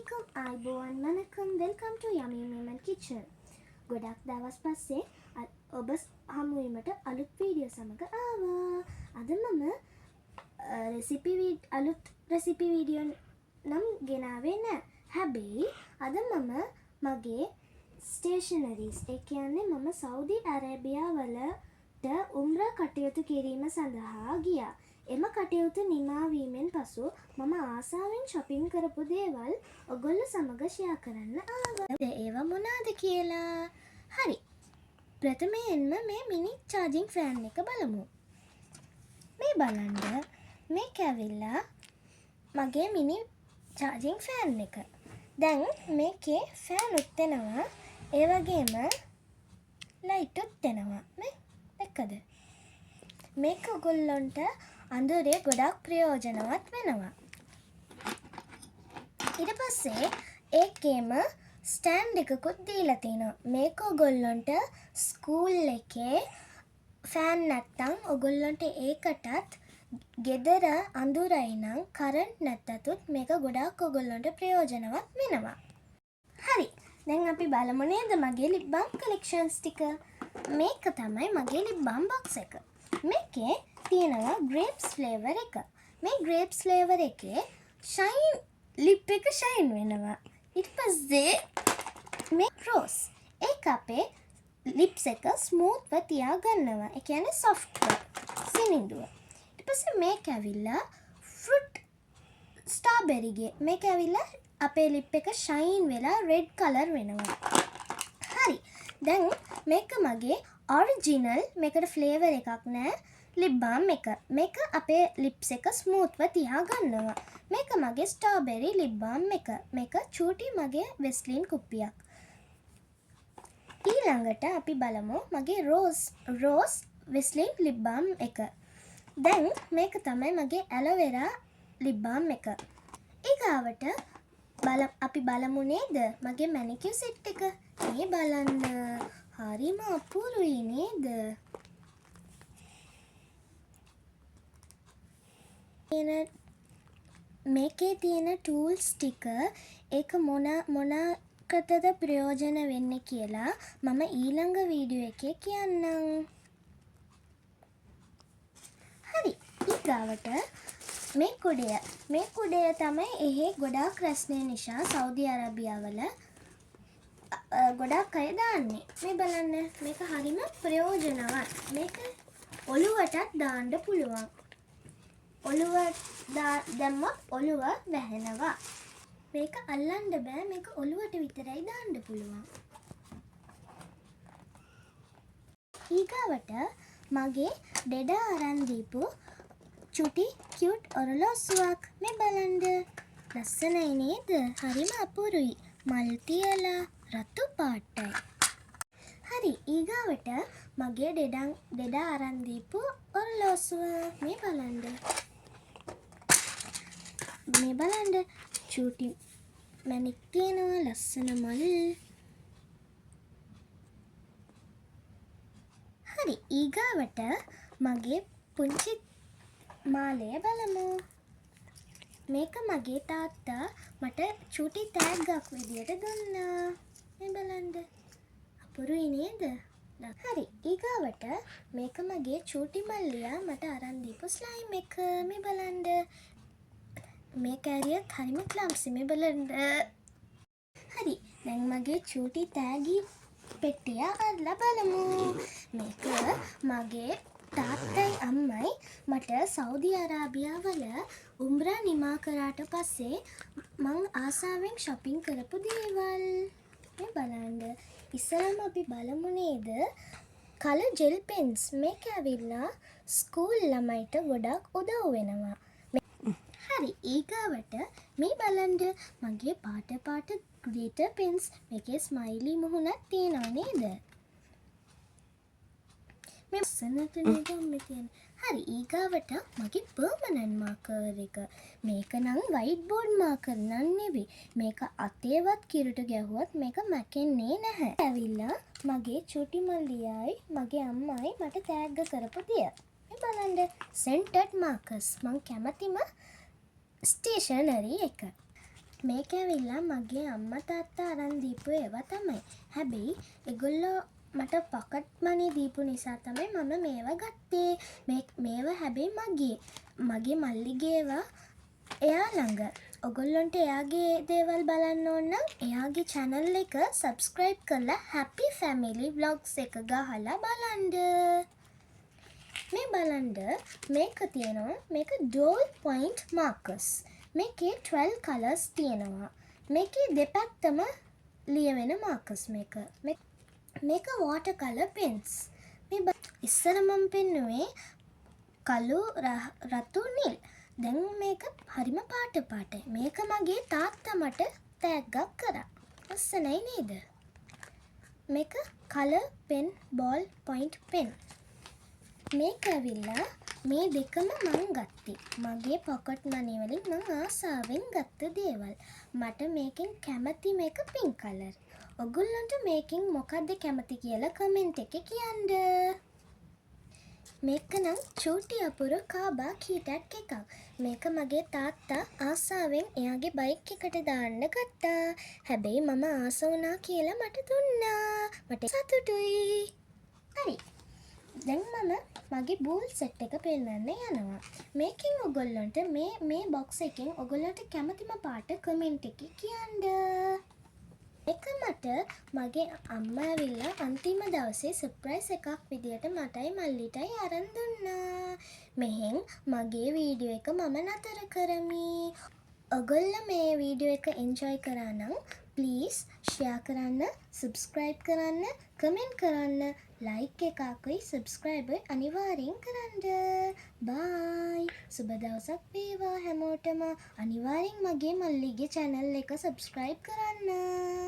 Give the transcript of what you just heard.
Assalamualaikum, Ayubowan Manakam, welcome to Yummy Women Kitchen. ගොඩක් දවස් පස්සේ ඔබ හමුවීමට අලුත් වීඩියෝ සමග ආවා. අද මම අලුත් රෙසිපි වීඩියෝ නම් ගෙනාවේ නෑ. හැබැයි අද මම මගේ ස්ටේෂනරිස් ඒ කියන්නේ මම සෞදි අරේබියා වලට උම්රා කටයුතු කිරීම සඳහා ගියා. එම කටයුතු නිමාවීමෙන් පසු මම ආසාවෙන් shopping කරපු දේවල් ඔයගොල්ලෝ සමග share කරන්න ආවා. ඒවා මොනවාද කියලා? හරි. ප්‍රථමයෙන්ම මේ mini charging fan එක බලමු. මේ බලන්න. මේක ඇවිල්ලා මගේ mini charging fan එක. දැන් මේකේ fan උත් වෙනවා. ඒ වගේම light උත් වෙනවා. නේ? දැක්කද? මේක ඔයගොල්ලන්ට අඳුරේ ගොඩක් ප්‍රයෝජනවත් වෙනවා. ඊට පස්සේ ඒකේම ස්ටෑන්ඩ් එකකුත් දීලා තිනවා. මේක ඔයගොල්ලන්ට ස්කූල් එකේ ෆෑන් නැත්තම් ඔයගොල්ලන්ට ඒකටත් ගෙදර අඳුරයි නම් කරන්ට් නැත්තතුත් මේක ගොඩක් ඔයගොල්ලන්ට ප්‍රයෝජනවත් වෙනවා. හරි. දැන් අපි බලමු නේද මගේ lip balm collections ටික. මේක තමයි මගේ lip balm box එක. මේකේ තියෙනවා grapes flavor එක. මේ grapes flavor එකේ shine lip එක shine වෙනවා. ඊට පස්සේ මේ rose ඒක අපේ lips එක smooth ව තියා ගන්නවා. ඒ කියන්නේ soft ව සිනිඳුව. ඊට පස්සේ මේක ඇවිල්ලා fruit strawberry ගේ. මේක ඇවිල්ලා අපේ lip එක shine වෙලා red color වෙනවා. හරි. දැන් මේක මගේ original මේකට flavor එකක් නෑ. lip balm එක. මේක අපේ lips එක smooth ව තියා ගන්නවා. මේක මගේ strawberry lip balm එක. මේක චූටි මගේ Vaseline කුප්පියක්. ඊළඟට අපි බලමු මගේ rose Vaseline lip balm එක. දැන් මේක තමයි මගේ aloe vera lip balm එක. ඊගාවට අපි බලමු නේද මගේ manicure set එක. මේ බලන්න. හරිම අපූරුයි නේද? මේකේ තියෙන ටූල්ස් ටික ඒක මොනකටද ප්‍රයෝජන වෙන්නේ කියලා මම ඊළඟ වීඩියෝ එකේ කියන්නම්. හරි. ඊගාවට මේ කුඩය තමයි එහෙ ගොඩාක් රස්නේ නිසා සෞදි අරාබියාවල ගොඩාක් අය දාන්නේ. මේ බලන්න. මේක හරිම ප්‍රයෝජනවත්. මේක ඔළුවටත් දාන්න පුළුවන්. ඔළුව දැම්මොත් ඔළුව වැහෙනවා. මේක අල්ලන්න බෑ. මේක ඔළුවට විතරයි දාන්න පුළුවන්. ඊගාවට මගේ ඩෙඩා අරන් දීපු චුටි කියුට් ඔරලෝසුවක්. මේ බලන්න. ලස්සනයි නේද? හරිම අපූරුයි. මල් තියලා රතු පාටයි. හරි. ඊගාවට මගේ ඩෙඩා අරන් දීපු ඔරලෝසුව. මේ බලන්න. මේ බලන්න චූටි මැණික් තියෙනවා. ලස්සන මල්. හරි. ඊගාවට මගේ පුංචි මාලය බලමු. මේක මගේ තාත්තා මට චූටි තෑග්ගක් විදියට දුන්නා. මේ බලන්න. අපුරුයි නේද? හරි. ඊගාවට මේක මගේ චූටි මල්ලියා මට අරන් දීපු ස්ලයිම් එක. මේ බලන්න. මේක ඇරියත් හරිම ක්ලම්සි. මේ බලන්න. හරි. දැන් මගේ චූටි තෑගි පෙට්ටිය අරලා බලමු. මේක මගේ තාත්තයි අම්මයි මට සෞදි අරාබියාවල උම්රා නිමා කරාට පස්සේ මං ආසාවෙන් shopping කරපු දේවල්. මේ බලන්න. ඉස්සරම අපි බලමු නේද color gel pens. මේක ඇවිල්ලා ස්කූල් ළමයිට ගොඩක් උදව් වෙනවා. හරි. ඊගාවට මේ බලන්න මගේ පාට glitter pens. මේකේ ස්මයිලි මුහුණක් තියෙනව නේද? මේ සනට නේද මේ තියෙන්නේ. හරි. ඊගාවට මගේ permanent marker එක. මේක නම් white board marker නන් නෙවෙයි. මේක අතේවත් කිරුට ගැහුවත් මේක මැකෙන්නේ නැහැ. ඇවිල්ලා මගේ චුටි මල්ලියයි මගේ අම්මයි මට තෑග්ග කරපු දෙය. මේ බලන්න. scented markers. මං කැමතිම ස්ටේෂනරි එක. මේක ඇවිල්ලා මගේ අම්මා තාත්තා අරන් දීපු ඒවා තමයි. හැබැයි ඒගොල්ලෝ මට පොකට් මනි දීපු නිසා තමයි මම මේවා ගත්තේ. මේවා හැබැයි මගේ මල්ලිගේ ඒවා එයා ළඟ. ඔගොල්ලොන්ට එයාගේ දේවල් බලන්න ඕන නම් එයාගේ channel එක subscribe කරලා happy family vlogs එක ගහලා බලන්න. මේ බලන්න මේක තියෙනවා. මේක doll point markers. මේකේ 12 colors තියෙනවා. මේකේ දෙපැත්තම ලියවෙන markers මේක water color pens. ඉස්සර මම පෙන්නුවේ කළු රතු නිල්. දැන් මේක හරිම පාටයි. මේක මගේ තාත්තා මට තෑග්ගක් කරා. ලස්සනයි නේද? මේක color pen ball point pen. මේක ඇවිල්ලා මේ දෙකම මං ගත්තේ. මගේ පොකට් මනි වලින් මං ආසාවෙන් ගත්ත දේවල්. මට මේකෙන් කැමති මේක pink color. ඔගොල්ලන්ට මේකෙන් මොකක්ද කැමති කියලා කමෙන්ට් එකේ කියන්න. මේක නම් චූටි අපුරු කාබා කීටක් එකක්. මේක මගේ තාත්තා ආසාවෙන් එයාගේ බයික් එකට දාන්න ගත්තා. හැබැයි මම ආස වුණා කියලා මට දුන්නා. මට සතුටුයි. හරි. දැන් මම මගේ බූල් සෙට් එක පෙන්නන්න යනවා. මේකෙන් ඔයගොල්ලන්ට මේ බොක්ස් එකෙන් ඔයගොල්ලන්ට කැමතිම පාට කමෙන්ට් එකේ කියන්න. එක මට මගේ අම්මා ඇවිල්ලා අන්තිම දවසේ සර්ප්‍රයිස් එකක් විදියට මටයි මල්ලිටයි අරන් දුන්නා. මෙහෙන් මගේ වීඩියෝ එක මම නතර කරමි. ඔයගොල්ලෝ මේ වීඩියෝ එක එන්ජොයි කරා නම් ප්ලීස් ෂෙයා කරන්න, සබ්ස්ක්‍රයිබ් කරන්න, කමෙන්ට් කරන්න, ලයික් එකකුයි සබ්ස්ක්‍රයිබ් අනිවාර්යෙන් කරන්න. බයි. සුබ දවසක් වේවා හැමෝටම. අනිවාර්යෙන් මගේ මල්ලිගේ channel එක සබ්ස්ක්‍රයිබ් කරන්න.